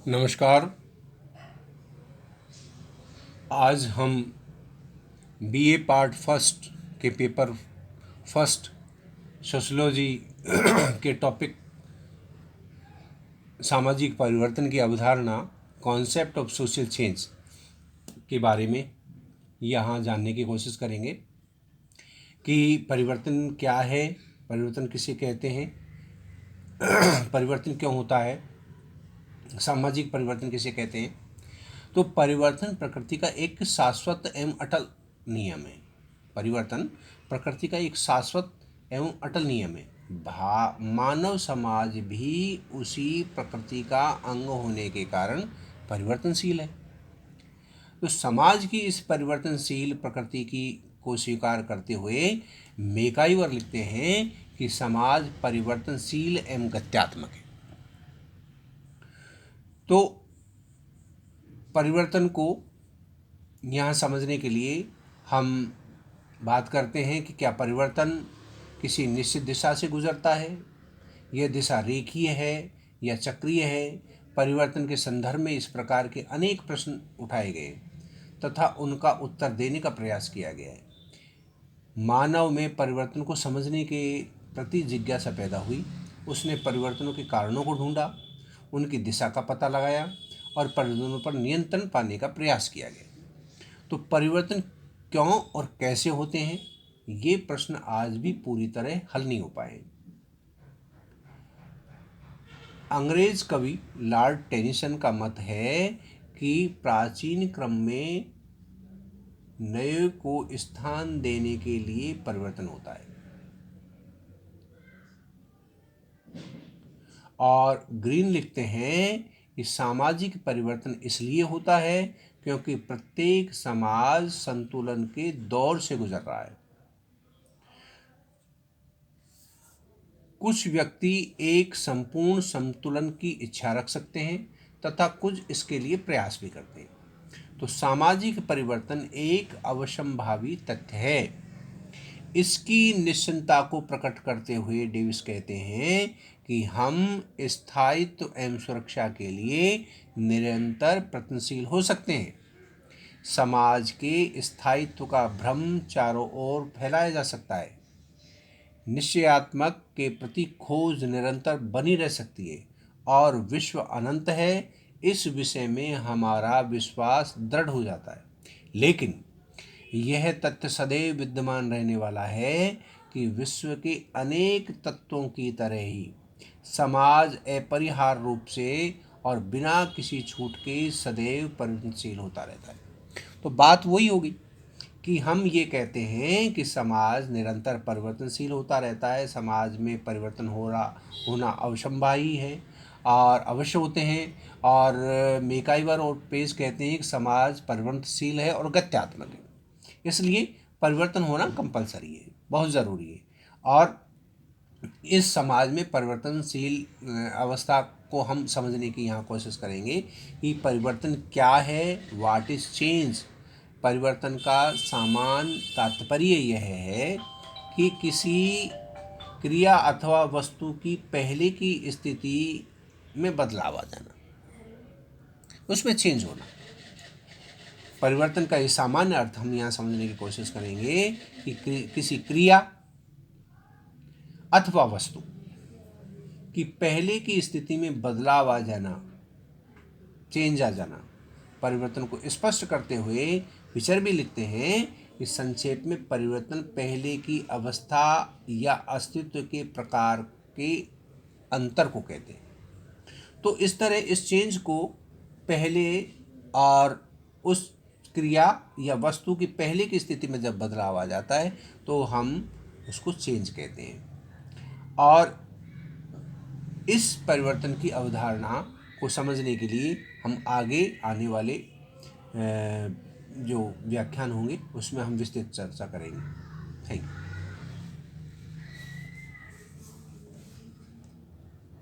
नमस्कार। आज हम बीए पार्ट फर्स्ट के पेपर फर्स्ट सोशोलॉजी के टॉपिक सामाजिक परिवर्तन की अवधारणा कॉन्सेप्ट ऑफ सोशल चेंज के बारे में यहाँ जानने की कोशिश करेंगे कि परिवर्तन क्या है, परिवर्तन किसे कहते हैं, परिवर्तन क्यों होता है, सामाजिक परिवर्तन किसे कहते हैं। तो परिवर्तन प्रकृति का एक शाश्वत एवं अटल नियम है। परिवर्तन प्रकृति का एक शाश्वत एवं अटल नियम है। मानव समाज भी उसी प्रकृति का अंग होने के कारण परिवर्तनशील है। तो समाज की इस परिवर्तनशील प्रकृति की को स्वीकार करते हुए मैकाइवर लिखते हैं कि समाज परिवर्तनशील एवं गत्यात्मक है। तो परिवर्तन को यहाँ समझने के लिए हम बात करते हैं कि क्या परिवर्तन किसी निश्चित दिशा से गुजरता है, यह दिशा रेखीय है या चक्रीय है। परिवर्तन के संदर्भ में इस प्रकार के अनेक प्रश्न उठाए गए तथा उनका उत्तर देने का प्रयास किया गया है। मानव में परिवर्तन को समझने के प्रति जिज्ञासा पैदा हुई। उसने परिवर्तनों के कारणों को ढूंढा, उनकी दिशा का पता लगाया और परिवर्तनों पर नियंत्रण पाने का प्रयास किया गया। तो परिवर्तन क्यों और कैसे होते हैं, ये प्रश्न आज भी पूरी तरह हल नहीं हो पाए। अंग्रेज कवि लॉर्ड टेनिसन का मत है कि प्राचीन क्रम में नए को स्थान देने के लिए परिवर्तन होता है। और ग्रीन लिखते हैं कि सामाजिक परिवर्तन इसलिए होता है क्योंकि प्रत्येक समाज संतुलन के दौर से गुजर रहा है। कुछ व्यक्ति एक संपूर्ण संतुलन की इच्छा रख सकते हैं तथा कुछ इसके लिए प्रयास भी करते हैं। तो सामाजिक परिवर्तन एक अवश्यंभावी तथ्य है। इसकी निश्चितता को प्रकट करते हुए डेविस कहते हैं कि हम स्थायित्व एवं सुरक्षा के लिए निरंतर प्रयत्नशील हो सकते हैं। समाज के स्थायित्व का भ्रम चारों ओर फैलाया जा सकता है। निश्चयात्मक के प्रति खोज निरंतर बनी रह सकती है और विश्व अनंत है, इस विषय में हमारा विश्वास दृढ़ हो जाता है। लेकिन यह तथ्य सदैव विद्यमान रहने वाला है कि विश्व के अनेक तत्वों की तरह ही समाज अपरिहार्य रूप से और बिना किसी छूट के सदैव परिवर्तनशील होता रहता है। तो बात वही होगी कि हम ये कहते हैं कि समाज निरंतर परिवर्तनशील होता रहता है। समाज में परिवर्तन होना अवश्यंभावी है और अवश्य होते हैं। और मैकाइवर और पेज कहते हैं कि समाज परिवर्तनशील है और गत्यात्मक है, इसलिए परिवर्तन होना कंपलसरी है, बहुत ज़रूरी है। और इस समाज में परिवर्तनशील अवस्था को हम समझने की यहाँ कोशिश करेंगे कि परिवर्तन क्या है, व्हाट इज चेंज। परिवर्तन का सामान्य तात्पर्य यह है कि किसी क्रिया अथवा वस्तु की पहले की स्थिति में बदलाव आ जाना, उसमें चेंज होना। परिवर्तन का ये सामान्य अर्थ हम यहाँ समझने की कोशिश करेंगे कि किसी क्रिया अथवा वस्तु की पहले की स्थिति में बदलाव आ जाना, चेंज आ जाना। परिवर्तन को स्पष्ट करते हुए विचार भी लिखते हैं कि संक्षेप में परिवर्तन पहले की अवस्था या अस्तित्व के प्रकार के अंतर को कहते हैं। तो इस तरह इस चेंज को पहले और उस क्रिया या वस्तु की पहले की स्थिति में जब बदलाव आ जाता है तो हम उसको चेंज कहते हैं। और इस परिवर्तन की अवधारणा को समझने के लिए हम आगे आने वाले जो व्याख्यान होंगे उसमें हम विस्तृत चर्चा करेंगे। Thank you.